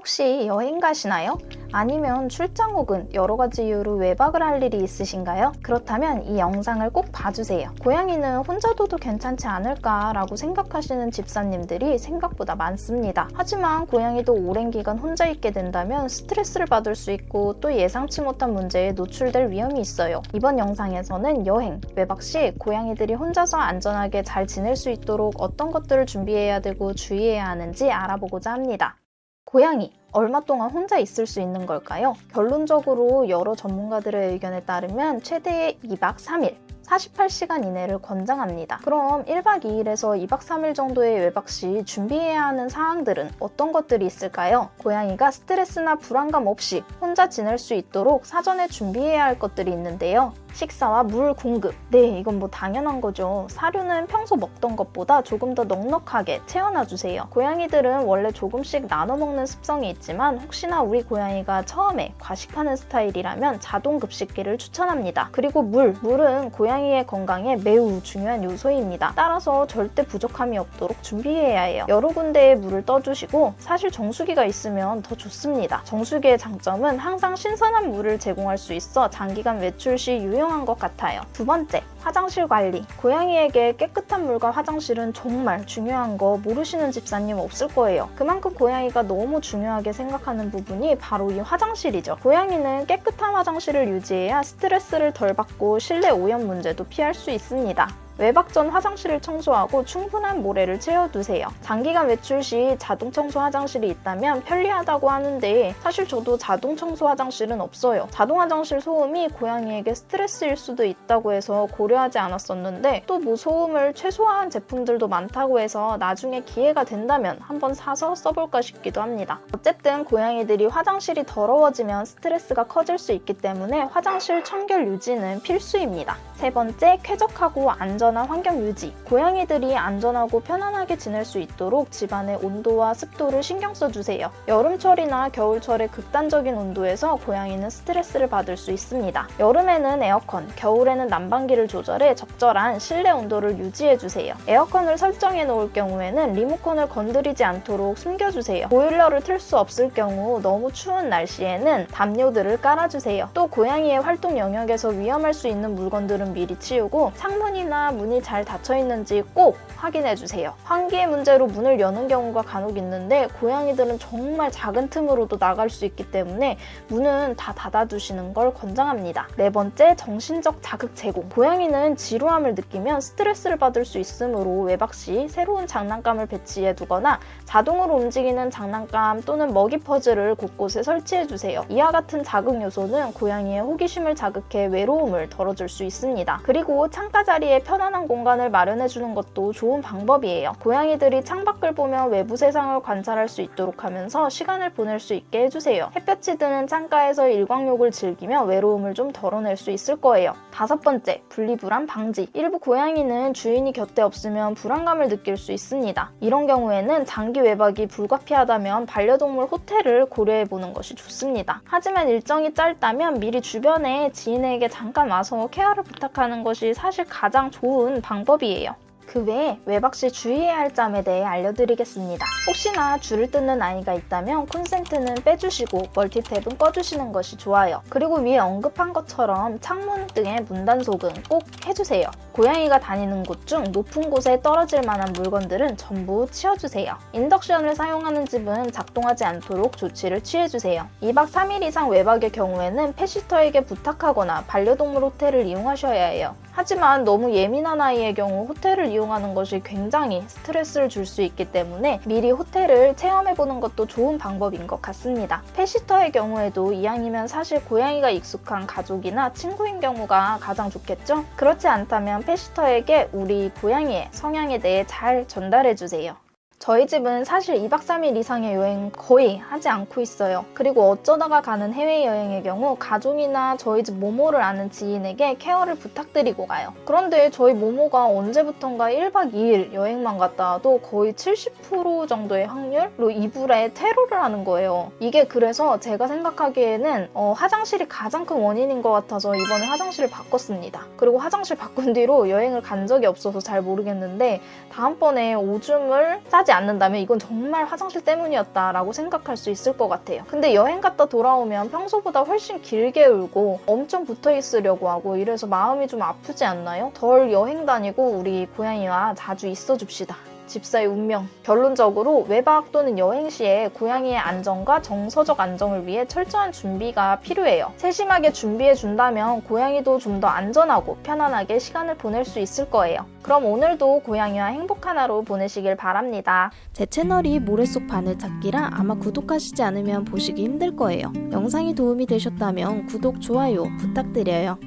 혹시 여행 가시나요? 아니면 출장 혹은 여러 가지 이유로 외박을 할 일이 있으신가요? 그렇다면 이 영상을 꼭 봐주세요. 고양이는 혼자 둬도 괜찮지 않을까라고 생각하시는 집사님들이 생각보다 많습니다. 하지만 고양이도 오랜 기간 혼자 있게 된다면 스트레스를 받을 수 있고 또 예상치 못한 문제에 노출될 위험이 있어요. 이번 영상에서는 여행, 외박 시 고양이들이 혼자서 안전하게 잘 지낼 수 있도록 어떤 것들을 준비해야 되고 주의해야 하는지 알아보고자 합니다. 고양이, 얼마 동안 혼자 있을 수 있는 걸까요? 결론적으로 여러 전문가들의 의견에 따르면 최대 2박 3일, 48시간 이내를 권장합니다. 그럼 1박 2일에서 2박 3일 정도의 외박 시 준비해야 하는 사항들은 어떤 것들이 있을까요? 고양이가 스트레스나 불안감 없이 혼자 지낼 수 있도록 사전에 준비해야 할 것들이 있는데요. 식사와 물 공급. 네, 이건 뭐 당연한 거죠. 사료는 평소 먹던 것보다 조금 더 넉넉하게 채워놔주세요. 고양이들은 원래 조금씩 나눠 먹는 습성이 있지만 혹시나 우리 고양이가 처음에 과식하는 스타일이라면 자동 급식기를 추천합니다. 그리고 물은 고양이의 건강에 매우 중요한 요소입니다. 따라서 절대 부족함이 없도록 준비해야 해요. 여러 군데에 물을 떠주시고 사실 정수기가 있으면 더 좋습니다. 정수기의 장점은 항상 신선한 물을 제공할 수 있어 장기간 외출 시 유용한 것 같아요. 두 번째, 화장실 관리. 고양이에게 깨끗한 물과 화장실은 정말 중요한 거 모르시는 집사님 없을 거예요. 그만큼 고양이가 너무 중요하게 생각하는 부분이 바로 이 화장실이죠. 고양이는 깨끗한 화장실을 유지해야 스트레스를 덜 받고 실내 오염 문제도 피할 수 있습니다. 외박 전 화장실을 청소하고 충분한 모래를 채워두세요. 장기간 외출 시 자동 청소 화장실이 있다면 편리하다고 하는데 사실 저도 자동 청소 화장실은 없어요. 자동 화장실 소음이 고양이에게 스트레스일 수도 있다고 해서 고려하지 않았었는데 또 뭐 소음을 최소화한 제품들도 많다고 해서 나중에 기회가 된다면 한번 사서 써볼까 싶기도 합니다. 어쨌든 고양이들이 화장실이 더러워지면 스트레스가 커질 수 있기 때문에 화장실 청결 유지는 필수입니다. 세 번째, 쾌적하고 안전한 환경 유지. 고양이들이 안전하고 편안하게 지낼 수 있도록 집안의 온도와 습도를 신경 써주세요. 여름철이나 겨울철의 극단적인 온도에서 고양이는 스트레스를 받을 수 있습니다. 여름에는 에어컨, 겨울에는 난방기를 조절해 적절한 실내 온도를 유지해주세요. 에어컨을 설정해 놓을 경우에는 리모컨을 건드리지 않도록 숨겨주세요. 보일러를 틀 수 없을 경우 너무 추운 날씨에는 담요들을 깔아주세요. 또 고양이의 활동 영역에서 위험할 수 있는 물건들은 미리 치우고 창문이나 문이 잘 닫혀 있는지 꼭 확인해 주세요. 환기의 문제로 문을 여는 경우가 간혹 있는데 고양이들은 정말 작은 틈으로도 나갈 수 있기 때문에 문은 다 닫아두시는 걸 권장합니다. 네 번째, 정신적 자극 제공. 고양이는 지루함을 느끼면 스트레스를 받을 수 있으므로 외박 시 새로운 장난감을 배치해 두거나 자동으로 움직이는 장난감 또는 먹이 퍼즐을 곳곳에 설치해 주세요. 이와 같은 자극 요소는 고양이의 호기심을 자극해 외로움을 덜어줄 수 있습니다. 그리고 창가 자리에 편안한 공간을 마련해주는 것도 좋은 방법이에요. 고양이들이 창밖을 보며 외부 세상을 관찰할 수 있도록 하면서 시간을 보낼 수 있게 해주세요. 햇볕이 드는 창가에서 일광욕을 즐기며 외로움을 좀 덜어낼 수 있을 거예요. 다섯 번째, 분리불안 방지. 일부 고양이는 주인이 곁에 없으면 불안감을 느낄 수 있습니다. 이런 경우에는 장기 외박이 불가피하다면 반려동물 호텔을 고려해보는 것이 좋습니다. 하지만 일정이 짧다면 미리 주변에 지인에게 잠깐 와서 케어를 부탁하는 것이 사실 가장 좋은 방법이에요. 그 외에 외박 시 주의해야 할 점에 대해 알려드리겠습니다. 혹시나 줄을 뜯는 아이가 있다면 콘센트는 빼주시고 멀티탭은 꺼주시는 것이 좋아요. 그리고 위에 언급한 것처럼 창문 등의 문단속은 꼭 해주세요. 고양이가 다니는 곳 중 높은 곳에 떨어질 만한 물건들은 전부 치워주세요. 인덕션을 사용하는 집은 작동하지 않도록 조치를 취해주세요. 2박 3일 이상 외박의 경우에는 펫시터에게 부탁하거나 반려동물 호텔을 이용하셔야 해요. 하지만 너무 예민한 아이의 경우 호텔을 이용하는 것이 굉장히 스트레스를 줄 수 있기 때문에 미리 호텔을 체험해보는 것도 좋은 방법인 것 같습니다. 펫시터의 경우에도 이왕이면 사실 고양이가 익숙한 가족이나 친구인 경우가 가장 좋겠죠? 그렇지 않다면 펫시터에게 우리 고양이의 성향에 대해 잘 전달해주세요. 저희 집은 사실 2박 3일 이상의 여행 거의 하지 않고 있어요. 그리고 어쩌다가 가는 해외여행의 경우 가족이나 저희 집 모모를 아는 지인에게 케어를 부탁드리고 가요. 그런데 저희 모모가 언제부턴가 1박 2일 여행만 갔다 와도 거의 70% 정도의 확률로 이불에 테러를 하는 거예요. 이게 그래서 제가 생각하기에는 화장실이 가장 큰 원인인 것 같아서 이번에 화장실을 바꿨습니다. 그리고 화장실 바꾼 뒤로 여행을 간 적이 없어서 잘 모르겠는데 다음번에 오줌을 싸지 하지 않는다면 이건 정말 화장실 때문이었다라고 생각할 수 있을 것 같아요. 근데 여행 갔다 돌아오면 평소보다 훨씬 길게 울고 엄청 붙어 있으려고 하고 이래서 마음이 좀 아프지 않나요? 덜 여행 다니고 우리 고양이와 자주 있어 줍시다. 집사의 운명. 결론적으로 외박 또는 여행 시에 고양이의 안전과 정서적 안정을 위해 철저한 준비가 필요해요. 세심하게 준비해 준다면 고양이도 좀 더 안전하고 편안하게 시간을 보낼 수 있을 거예요. 그럼 오늘도 고양이와 행복한 하루 보내시길 바랍니다. 제 채널이 모래 속 바늘 찾기라 아마 구독하시지 않으면 보시기 힘들 거예요. 영상이 도움이 되셨다면 구독, 좋아요 부탁드려요.